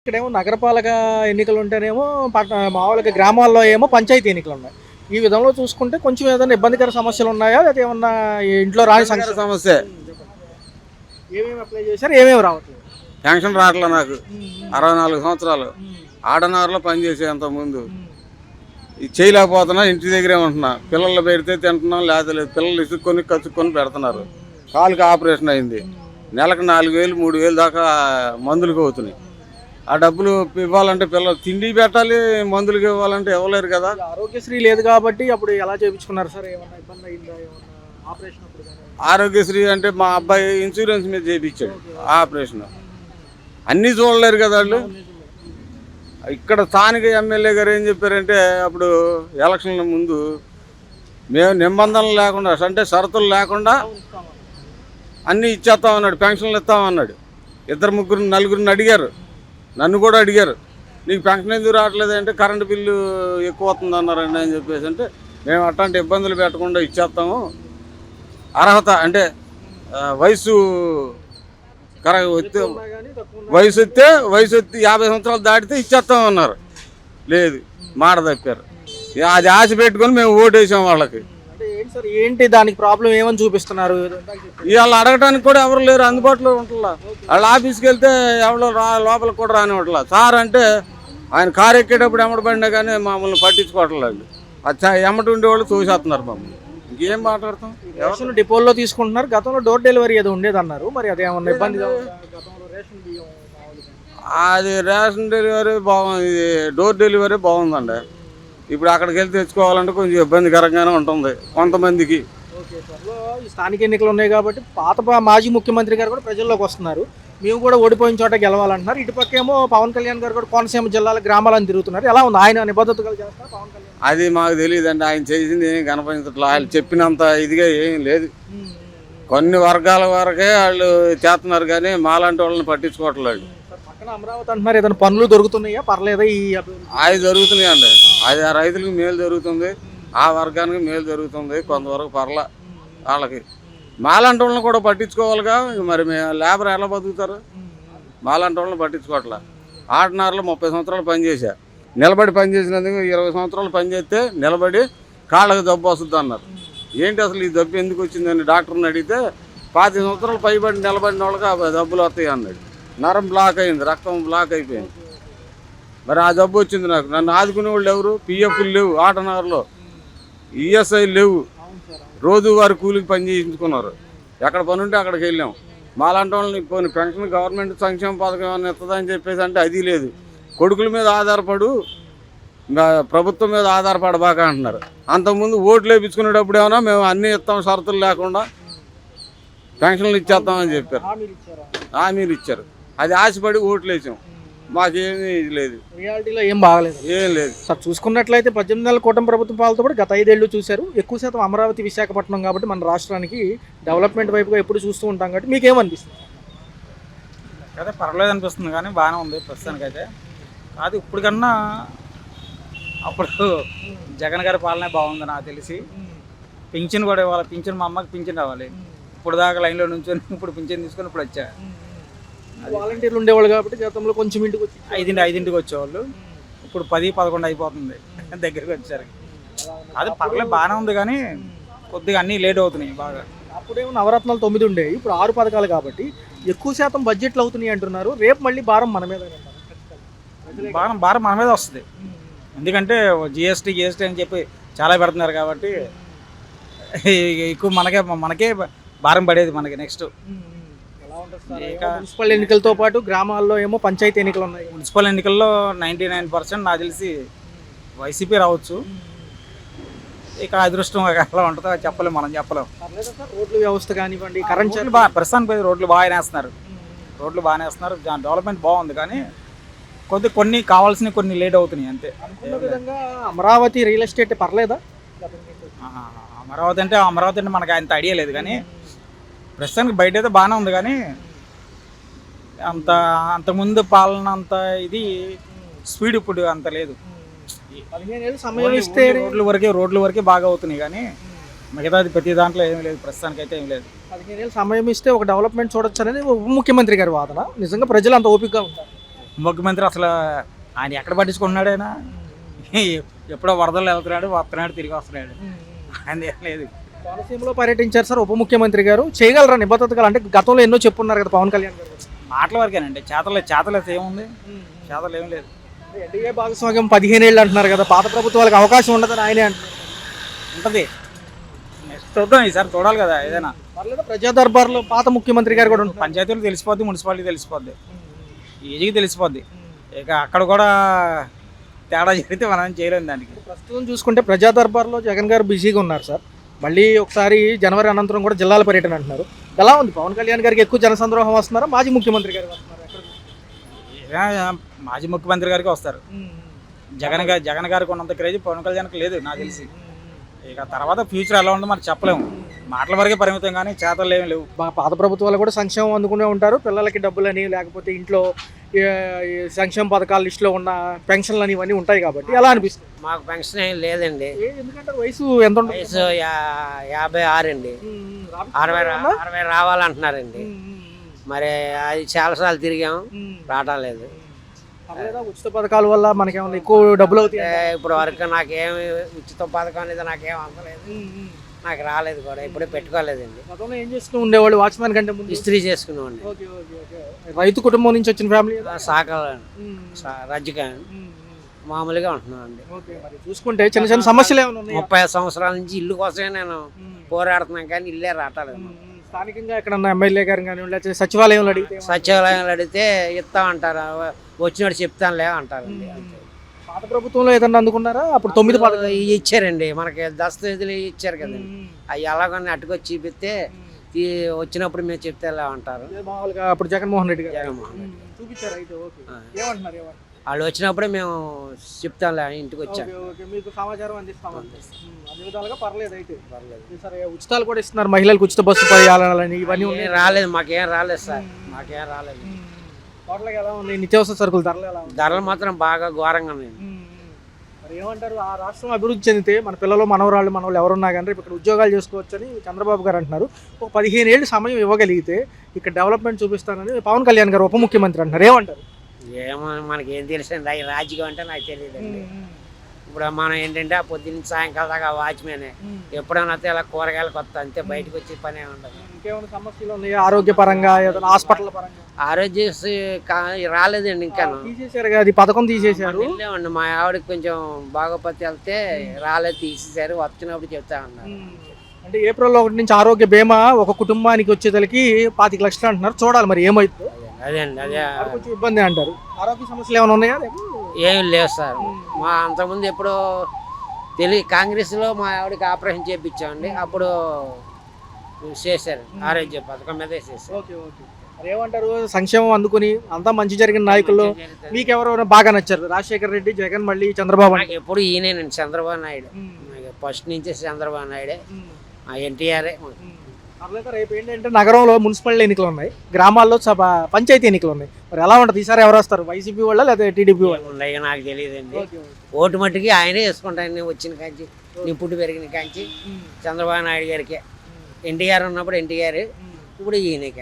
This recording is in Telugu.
ఇక్కడేమో నగరపాలక ఎన్నికలు ఉంటేనేమో మామూలుగా గ్రామాల్లో ఏమో పంచాయతీ ఎన్నికలు ఉన్నాయి. ఈ విధంలో చూసుకుంటే కొంచెం ఏదైనా ఇబ్బందికర సమస్యలు ఉన్నాయా? లేదా ఏమన్నా ఈ ఇంట్లో రాని సమస్య ఏమేమి అప్లై చేశారు, ఏమేమి రావట్లేదు? పెన్షన్ రావట్లే నాకు. 64 సంవత్సరాలు ఆడనారులో పనిచేసే అంత ముందు ఇది చేయలేకపోతున్నా. ఇంటి దగ్గరే ఉంటున్నా. పిల్లలు పెడితే తింటున్నాం, లేదా లేదు. పిల్లలు ఇసుక్కొని కచ్చుకొని పెడుతున్నారు. కాలుకి ఆపరేషన్ అయింది. నెలకు 4,000 3,000 దాకా మందులకు అవుతున్నాయి. ఆ డబ్బులు ఇవ్వాలంటే పిల్లలు తిండి పెట్టాలి, మందులకు ఇవ్వాలంటే ఇవ్వలేరు కదా. ఆరోగ్యశ్రీ లేదు కాబట్టి అప్పుడు ఎలా చేయించుకున్నారు సార్? ఏమన్నా ఇబ్బంది అయిందా? ఏమన్నా ఆపరేషన్ అప్పుడు కానీ? ఆరోగ్యశ్రీ అంటే మా అబ్బాయి ఇన్సూరెన్స్ మీద చేయించాడు ఆపరేషన్. అన్నీ చూడలేరు కదా వాళ్ళు. ఇక్కడ స్థానిక ఎమ్మెల్యే గారు ఏం చెప్పారంటే అప్పుడు ఎలక్షన్ల ముందు మేము నిబంధనలు లేకుండా అంటే షరతులు లేకుండా అన్నీ ఇచ్చేస్తామన్నాడు, పెన్షన్లు ఇస్తామన్నాడు. 2 నలుగురిని అడిగారు, నన్ను కూడా అడిగారు, నీకు పెన్షన్ ఎందుకు రావట్లేదు అంటే కరెంటు బిల్లు ఎక్కువ వస్తుంది అన్నారండి అని చెప్పేసి. అంటే మేము అట్లాంటి ఇబ్బందులు పెట్టకుండా ఇచ్చేస్తాము, అర్హత అంటే వయసు వయసు వస్తే 50 సంవత్సరాలు దాటితే ఇచ్చేస్తామన్నారు. లేదు, మాట తప్పారు. అది ఆశ పెట్టుకొని మేము ఓటేసాం వాళ్ళకి. ఏంటి దానికి ప్రాబ్లం ఏమని చూపిస్తున్నారు? ఇవాళ అడగటానికి కూడా ఎవరు లేరు, అందుబాటులో ఉంటుందా. వాళ్ళ ఆఫీస్కి వెళ్తే ఎవరో లోపలికి కూడా రానివ్వట్లా. సార్ అంటే ఆయన కారు ఎక్కేటప్పుడు ఎమ్మడబడినా కానీ మమ్మల్ని పట్టించుకోవట్లేదు. అది ఎమ్మటి ఉండేవాళ్ళు చూసేస్తున్నారు మమ్మల్ని. ఇంకేం మాట్లాడతాం? రేషన్ డిపోల్లో తీసుకుంటున్నారు. గతంలో డోర్ డెలివరీ ఏదో ఉండేది అన్నారు, మరి అదేమన్నా ఇబ్బందిగా? అది రేషన్ డెలివరీ బాగుంది, డోర్ డెలివరీ బాగుందండి. ఇప్పుడు అక్కడికి వెళ్ళి తెచ్చుకోవాలంటే కొంచెం ఇబ్బందికరంగానే ఉంటుంది కొంతమందికి. ఈ స్థానిక ఎన్నికలు ఉన్నాయి కాబట్టి పాత మాజీ ముఖ్యమంత్రి గారు కూడా ప్రజల్లోకి వస్తున్నారు. మేము కూడా ఓడిపోయిన చోట గెలవాలంటున్నారు. ఇటుపక్కేమో పవన్ కళ్యాణ్ గారు కూడా కోనసీమ జిల్లాల గ్రామాలను తిరుగుతున్నారు. ఎలా ఉంది ఆయన నిబద్ధతలు చేస్తారు పవన్ కళ్యాణ్? అది మాకు తెలియదండి. ఆయన చేసింది ఏం కనపడించట్లా. ఆయన చెప్పినంత ఇదిగా ఏం లేదు. కొన్ని వర్గాల వరకే వాళ్ళు చేస్తున్నారు కానీ మాలాంటి వాళ్ళని పట్టించుకోవట్లేదు. పక్కన అమరావతి అంటున్నారు, ఏదైనా పనులు దొరుకుతున్నాయా? పర్లేదా? అవి జరుగుతున్నాయండి. అది ఆ రైతులకు మేలు జరుగుతుంది, ఆ వర్గానికి మేలు జరుగుతుంది. కొంతవరకు పర్ల వాళ్ళకి. మాలాంటి వాళ్ళని కూడా పట్టించుకోవాలిగా. మరి లేబర్ ఎలా బతుకుతారు? మాలాంటి వాళ్ళని పట్టించుకోవట్లే. ఆటనారులో 30 సంవత్సరాలు పనిచేశా. నిలబడి పనిచేసినందుకు 20 సంవత్సరాలు పనిచేస్తే నిలబడి కాళ్ళకి జబ్బు వస్తుంది అన్నారు. ఏంటి అసలు ఈ జబ్బు ఎందుకు వచ్చిందని డాక్టర్ని అడిగితే 25 సంవత్సరాలు పైబడి నిలబడిన వాళ్ళకి ఆ జబ్బులు వస్తాయి అన్నాడు. నరం బ్లాక్ అయింది, రక్తం బ్లాక్ అయిపోయింది. మరి ఆ జబ్బు వచ్చింది నాకు. నన్ను ఆదుకునే వాళ్ళు ఎవరు? పిఎఫ్లు లేవు ఆటనారులో, ఈఎస్ఐ లేవు. రోజువారి కూలికి పని చేయించుకున్నారు. ఎక్కడ పని ఉంటే అక్కడికి వెళ్ళాం. మాలాంటి వాళ్ళని కొన్ని పెన్షన్ గవర్నమెంట్ సంక్షేమ పథకం ఏమైనా ఇస్తుందని చెప్పేసి అంటే అది లేదు. కొడుకుల మీద ఆధారపడు, ప్రభుత్వం మీద ఆధారపడబాక అంటున్నారు. అంతకుముందు ఓట్లు వేయించుకునేటప్పుడు ఏమన్నా మేము అన్నీ ఇస్తాం, షరతులు లేకుండా పెన్షన్లు ఇచ్చేస్తామని చెప్పారు, హామీలు ఇచ్చారు. అది ఆశపడి ఓట్లు వేసాం. మాకేమీ లేదు, రియాలిటీలో ఏం బాగలేదు, ఏం లేదు. సార్ చూసుకున్నట్లయితే 18 నెలల కూటమి ప్రభుత్వం పాలతో కూడా గత 5 ఏళ్ళు చూశారు. ఎక్కువ శాతం అమరావతి విశాఖపట్నం కాబట్టి మన రాష్ట్రానికి డెవలప్మెంట్ వైపుగా ఎప్పుడు చూస్తూ ఉంటాం కాబట్టి మీకేమనిపిస్తుంది? అదే పర్వాలేదు అనిపిస్తుంది కానీ బాగానే ఉంది ప్రస్తుతానికైతే. కాదు ఇప్పుడు కన్నా అప్పుడు జగన్ గారి పాలనే బాగుంది నాకు తెలిసి. పింఛన్ కూడా ఇవ్వాలి, పింఛన్ మా అమ్మకి పింఛన్ రావాలి. ఇప్పుడు దాకా లైన్లో నుంచొని ఇప్పుడు పింఛన్ తీసుకొని ఇప్పుడు వచ్చా. వాలంటీర్లు ఉండేవాళ్ళు కాబట్టి గతంలో కొంచెం ఇంటికి వచ్చి 5ంటికి వచ్చేవాళ్ళు. ఇప్పుడు 10, 11 అయిపోతుంది దగ్గరికి వచ్చేసరికి. అది పర్లేదు బాగానే ఉంది కానీ కొద్దిగా అన్నీ లేట్ అవుతున్నాయి బాగా. అప్పుడేమో నవరత్నాలు 9 ఉండేవి, ఇప్పుడు 6 పథకాలు కాబట్టి ఎక్కువ శాతం బడ్జెట్లు అవుతున్నాయి అంటున్నారు. రేపు మళ్ళీ భారం మన మీద, భారం మన మీద వస్తుంది. ఎందుకంటే జిఎస్టీ అని చెప్పి చాలా పెడుతున్నారు కాబట్టి ఎక్కువ మనకే భారం పడేది మనకి. నెక్స్ట్ మున్సిపల్ ఎన్నికలతో పాటు గ్రామాల్లో ఏమో పంచాయతీ ఎన్నికలు ఉన్నాయి. మున్సిపల్ ఎన్నికల్లో 99% నాకు తెలిసి వైసీపీ రావచ్చు. ఇక అదృష్టం ఎలా ఉంటుందో చెప్పలేము, మనం చెప్పలేము. రోడ్ల వ్యవస్థ కానివ్వండి, కరెంట్ ప్రస్తుతానికి రోడ్లు బాగానే వేస్తున్నారు. డెవలప్మెంట్ బాగుంది కానీ కొన్ని కావాల్సినవి కొన్ని లేట్ అవుతున్నాయి అంతే. అనుకున్న విధంగా అమరావతి రియల్ ఎస్టేట్ పర్లేదా? అమరావతి అంటే మనకు అంత ఐడియా లేదు కానీ ప్రస్తుతానికి బయట అయితే బాగానే ఉంది కానీ అంతకుముందు పాలన అంత ఇది స్పీడ్ ఇప్పుడు అంత లేదు. 15 ఏళ్ళు సమయం ఇస్తే రోడ్ల వరకే బాగా అవుతున్నాయి కానీ మిగతాది ప్రతి దాంట్లో ఏమీ లేదు, ప్రస్తుతానికి అయితే ఏం లేదు. 15 ఏళ్ళు సమయం ఇస్తే ఒక డెవలప్మెంట్ చూడొచ్చు అనేది ఉప ముఖ్యమంత్రి గారి వాదన. నిజంగా ప్రజలు అంత ఓపికగా ఉంటారు? ముఖ్యమంత్రి అసలు ఆయన ఎక్కడ పట్టించుకుంటున్నాడు ఆయన ఎప్పుడో వరదలు వెళ్తున్నాడు వస్తున్నాడు తిరిగి వస్తున్నాడు ఆయన ఏం లేదు. కోనసీమలో పర్యటించారు సార్ ఉప ముఖ్యమంత్రి గారు, చేయగలరా నిబద్ధతగా? అంటే గతంలో ఎన్నో చెప్పున్నారు కదా పవన్ కళ్యాణ్ గారు. మాటల వరకేనండి, చేతలు ఏముంది, చేతలు ఏం లేదు. ఎన్డీఏ భాగస్వామ్యం 15 ఏళ్ళు అంటున్నారు కదా, పాత ప్రభుత్వాలకు అవకాశం ఉండదని ఆయనే అంటున్నారు. ఉంటుంది నెక్స్ట్ చూద్దాం, ఈసారి చూడాలి కదా ఏదైనా. పర్లేదు, ప్రజా దర్బార్లో పాత ముఖ్యమంత్రి గారు కూడా ఉంటారు. పంచాయతీలు తెలిసిపోద్ది, మున్సిపాలిటీ తెలిసిపోద్ది, ఈజీగా తెలిసిపోద్ది. ఇక అక్కడ కూడా తేడా జరిగితే మనం ఏం చేయలేము దానికి. ప్రస్తుతం చూసుకుంటే ప్రజా దర్బార్లో జగన్ గారు బిజీగా ఉన్నారు సార్. మళ్ళీ ఒకసారి జనవరి అనంతరం కూడా జిల్లాల పర్యటన అంటున్నారు. ఎలా ఉంది? పవన్ కళ్యాణ్ గారికి ఎక్కువ జనసంద్రోహం వస్తున్నారా, మాజీ ముఖ్యమంత్రి గారు వస్తున్నారా? మాజీ ముఖ్యమంత్రి గారికి వస్తారు. జగన్ గారికి ఉన్నంత క్రేజ్ పవన్ కళ్యాణ్కి లేదు నాకు తెలిసి. ఇక తర్వాత ఫ్యూచర్ ఎలా ఉందో మనకు చెప్పలేము. మాటల వరకే పరిమితం కానీ చేతలు ఏమి లేవు. పాత ప్రభుత్వాలు కూడా సంక్షేమం అందుకునే ఉంటారు, పిల్లలకి డబ్బులని లేకపోతే ఇంట్లో ఈ సంక్షేమ పథకాల లిస్టులో ఉన్న పెన్షన్లు అని ఇవన్నీ ఉంటాయి కాబట్టి ఎలా అనిపిస్తుంది? మాకు పెన్షన్ ఏం లేదండి. ఎందుకంటే వయసు ఎంత ఉంటుంది? వయసు 56 అండి. 60 రావాలంటున్నారండి. మరి అది చాలాసార్లు తిరిగాం, రావటం లేదు. ఉచిత పథకాల వల్ల మనకేమన్నా ఎక్కువ డబ్బులు అవుతాయి? ఇప్పుడు వరకు నాకేమి ఉచిత పథకం అనేది నాకేం అందలేదు, నాకు రాలేదు కూడా, ఇప్పుడే పెట్టుకోలేదండి. గతంలో ఏం చేస్తూ ఉండేవాళ్ళు వాచ్మెన్ కంటే ముందు? ఇస్త్రీ చేసుకునేవాడిని. రైతు కుటుంబం నుంచి వచ్చిన ఫ్యామిలీ, సాకలు రజ్జిక మామూలుగా ఉంటున్నానండి. మరి చూసుకుంటే చిన్న చిన్న సమస్యలు ఏమైనా ఉన్నాయి? 30 సంవత్సరాల నుంచి ఇల్లు కోసమే నేను పోరాడుతున్నాను కానీ ఇల్లే రావట్లేదు. స్థానికంగా ఎక్కడన్నా ఎమ్మెల్యే గారు కానీ లేకపోతే సచివాలయంలో అడిగితే? సచివాలయంలో అడిగితే ఇస్తామంటారా, వచ్చినట్టు చెప్తానులే అంటారండి. పాత ప్రభుత్వంలో ఏదన్నా అందుకున్నారా? అప్పుడు 9 పథకాలు ఇచ్చారండి మనకి, దస్తవేజులు ఇచ్చారు కదండి. అవి ఎలాగన్నా అట్టుకొచ్చి చూపిస్తే వచ్చినప్పుడు మేము చెప్తే ఎలా అంటారు. మామూలుగా అప్పుడు జగన్మోహన్ రెడ్డి గారు జగన్మోహన్ రెడ్డి చూపించారు. అయితే ఏమంటున్నారు? వాళ్ళు వచ్చినప్పుడే మేము చెప్తాంలే, ఇంటికి వచ్చాం. మీకు సమాచారం అందిస్తాం, అన్ని విధాలుగా పర్లేదు. అయితే పర్లేదు. సరే, ఉచితాలు కూడా ఇస్తున్నారు మహిళలకు, ఉచిత బస్సు ప్రయాణాలని ఇవన్నీ రాలేదు, మాకేం రాలేదు సార్, మాకేం రాలేదు. టోటల్గా ఎలా ఉంది నిత్యావసర సరుకుల ధరలు? ఎలా ఉంది? ధరలు మాత్రం బాగా ఘోరంగా ఉన్నాయి. మరి ఏమంటారు, ఆ రాష్ట్రం అభివృద్ధి చెందితే మన పిల్లలు మనవాళ్ళు ఎవరున్నా కానీ రేపు ఇక్కడ ఉద్యోగాలు చేసుకోవచ్చని చంద్రబాబు గారు అంటున్నారు. ఒక 15 ఏళ్ళు సమయం ఇవ్వగలిగితే ఇక్కడ డెవలప్మెంట్ చూపిస్తానని పవన్ కళ్యాణ్ గారు ఉప ముఖ్యమంత్రి అంటున్నారు. ఏమంటారు? ఏమో మనకి ఏం తెలుసండి, అవి రాజకీయం అంటే నాకు తెలియదండి. ఇప్పుడు మనం ఏంటంటే పొద్దున్న సాయంకాలం దాకా వాచ్మెనే, ఎప్పుడైనా ఇలా కూరగాయలు కొత్త అంతే, బయటకు వచ్చే పని ఏమి ఉండదు. ఇంకేమైనా సమస్యలు ఉన్నాయా ఆరోగ్యపరంగా, ఏదైనా హాస్పిటల్ పరంగా? ఆరోగ్యశ్రీ రాలేదండి ఇంకా, తీసేశారు కదా, అది పథకం తీసేశారు. వెళ్ళామండి, మా ఆవిడకి కొంచెం బాగోపతి వెళ్తే రాలేదు, తీసేశారు, వచ్చినప్పుడు చెప్తా ఉన్నారు. అంటే ఏప్రిల్ 1 నుంచి ఆరోగ్య బీమా ఒక కుటుంబానికి వచ్చేసరికి 25 లక్షలు అంటున్నారు. చూడాలి మరి ఏమైతుందో. అదే అండి, అదే కొంచెం ఇబ్బంది అంటారు. ఆరోగ్య సమస్యలు ఏమైనా ఉన్నాయా? ఏమి లేవు సార్. మా అంతకుముందు ఎప్పుడో కాంగ్రెస్లో మా ఆవిడకి ఆపరేషన్ చేయించామండి, అప్పుడు చేశారు, ఆరోగ్య పథకం మీద చేశారు. మరి ఏమంటారు, సంక్షేమం అందుకుని అంతా మంచి జరిగిన నాయకుల్లో మీకు ఎవరు బాగా నచ్చారు? రాజశేఖర్ రెడ్డి, జగన్, మళ్ళీ చంద్రబాబు? ఎప్పుడు ఈయనేనండి, చంద్రబాబు నాయుడు. ఫస్ట్ నుంచి చంద్రబాబు నాయుడే, ఎన్టీఆర్. రేపు ఏంటంటే నగరంలో మున్సిపల్ ఎన్నికలు ఉన్నాయి, గ్రామాల్లో పంచాయతీ ఎన్నికలు ఉన్నాయి. మరి ఎలా ఉంటుంది ఈసారి? ఎవరు వస్తారు, వైసీపీ వాళ్ళ లేదా టీడీపీ వాళ్ళు? ఉండగా నాకు తెలియదండి. ఓటు మట్టుకి ఆయనే వేసుకుంటాను, వచ్చిన కాంచి, నీ పుట్టి పెరిగిన కాంచి చంద్రబాబు నాయుడు గారికి. ఎన్టీఆర్ ఉన్నప్పుడు ఎన్టీఆర్, ఇప్పుడు ఈయనకే.